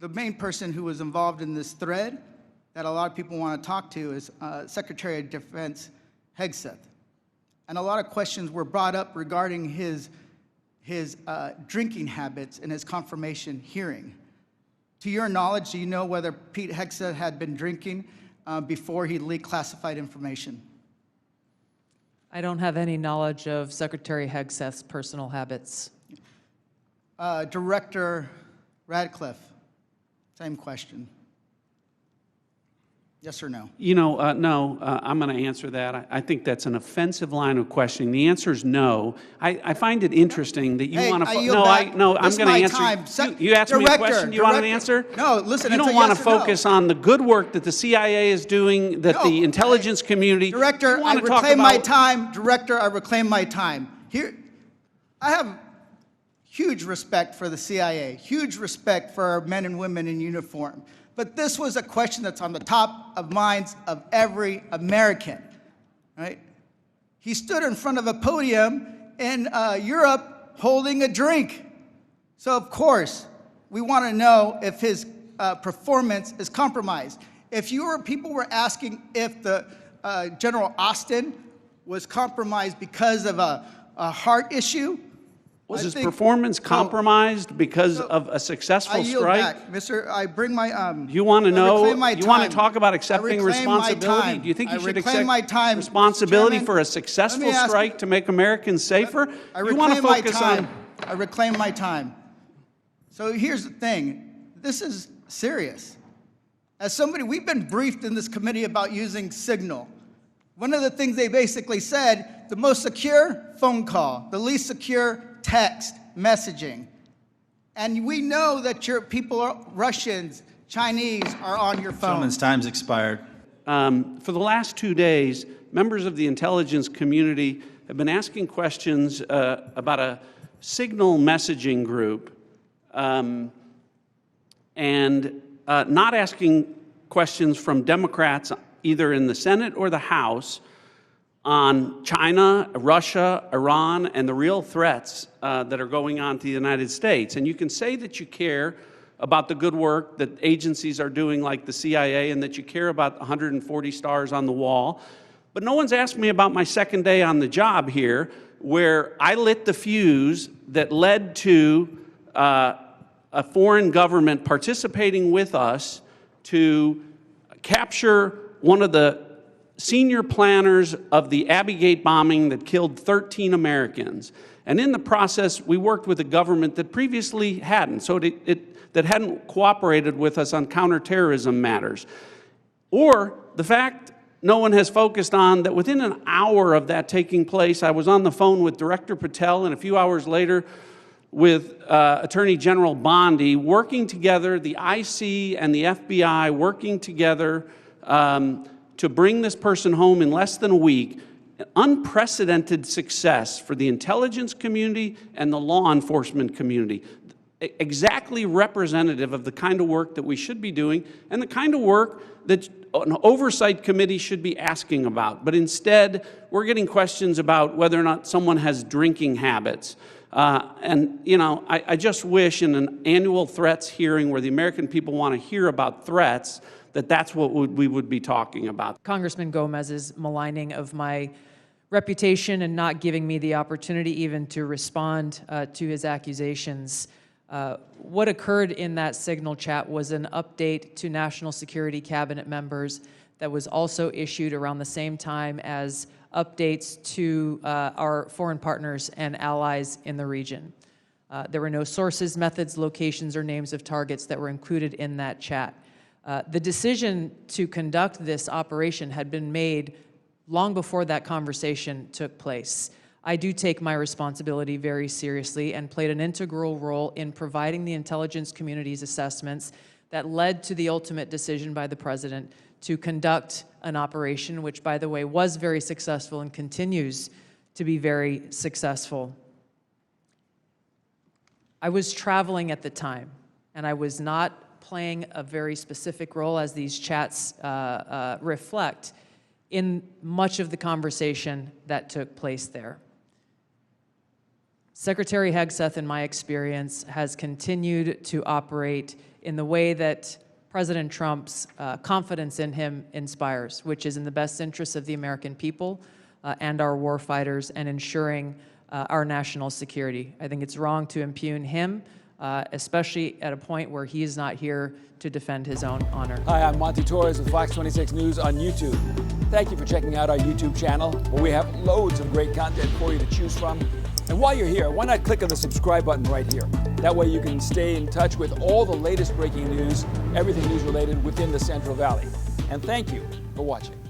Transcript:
the main person who was involved in this thread that a lot of people want to talk to is Secretary of Defense Hegseth. And a lot of questions were brought up regarding his drinking habits in his confirmation hearing. To your knowledge, do you know whether Pete Hegseth had been drinking before he leaked classified information? I don't have any knowledge of Secretary Hegseth's personal habits. Director Ratcliffe, same question. Yes or no? You know, no, I'm going to answer that. I think that's an offensive line of questioning. The answer is no. I find it interesting that you want to. No, I'm going to answer. You asked me a question. You want an answer? No, listen. You don't want to focus on the good work that the CIA is doing, that the intelligence community. Director, I reclaim my time. Director, I reclaim my time. Here, I have huge respect for the CIA, huge respect for our men and women in uniform. But this was a question that's on the top of minds of every American, right? He stood in front of a podium in Europe holding a drink. So of course, we want to know if his performance is compromised. If people were asking if the General Austin was compromised because of a heart issue, was his performance compromised because of a successful strike? I yield back, Mr. I bring my. You want to know? You want to talk about accepting responsibility? Do you think you should accept responsibility for a successful strike to make Americans safer? You want to focus on. I reclaim my time. So here's the thing. This is serious. As somebody, we've been briefed in this committee about using Signal. One of the things they basically said, the most secure phone call, the least secure text messaging. And we know that your people, Russians, Chinese, are on your phone. Gentleman's time's expired. For the last 2 days, members of the intelligence community have been asking questions about a Signal messaging group and not asking questions from Democrats either in the Senate or the House on China, Russia, Iran, and the real threats that are going on to the United States. And you can say that you care about the good work that agencies are doing like the CIA and that you care about 140 stars on the wall, but no one's asked me about my second day on the job here, where I lit the fuse that led to a foreign government participating with us to capture one of the senior planners of the Abbey Gate bombing that killed 13 Americans. And in the process, we worked with a government that previously hadn't, that hadn't cooperated with us on counterterrorism matters. Or the fact no one has focused on that within an hour of that taking place, I was on the phone with Director Patel, and a few hours later with Attorney General Bondi, working together, the IC and the FBI working together to bring this person home in less than a week. Unprecedented success for the intelligence community and the law enforcement community. Exactly representative of the kind of work that we should be doing and the kind of work that an oversight committee should be asking about. But instead, we're getting questions about whether or not someone has drinking habits. And, you know, I just wish in an annual threats hearing where the American people want to hear about threats, that's what we would be talking about. Congressman Gomez's maligning of my reputation and not giving me the opportunity even to respond to his accusations. What occurred in that Signal chat was an update to National Security Cabinet members that was also issued around the same time as updates to our foreign partners and allies in the region. There were no sources, methods, locations, or names of targets that were included in that chat. The decision to conduct this operation had been made long before that conversation took place. I do take my responsibility very seriously and played an integral role in providing the intelligence community's assessments that led to the ultimate decision by the President to conduct an operation, which, by the way, was very successful and continues to be very successful. I was traveling at the time, and I was not playing a very specific role, as these chats reflect, in much of the conversation that took place there. Secretary Hegseth, in my experience, has continued to operate in the way that President Trump's confidence in him inspires, which is in the best interests of the American people and our war fighters and ensuring our national security. I think it's wrong to impugn him, especially at a point where he is not here to defend his own honor. Hi, I'm Monty Torres with Fox 26 News on YouTube. Thank you for checking out our YouTube channel, where we have loads of great content for you to choose from. And while you're here, why not click on the subscribe button right here? That way you can stay in touch with all the latest breaking news, everything news related within the Central Valley. And thank you for watching.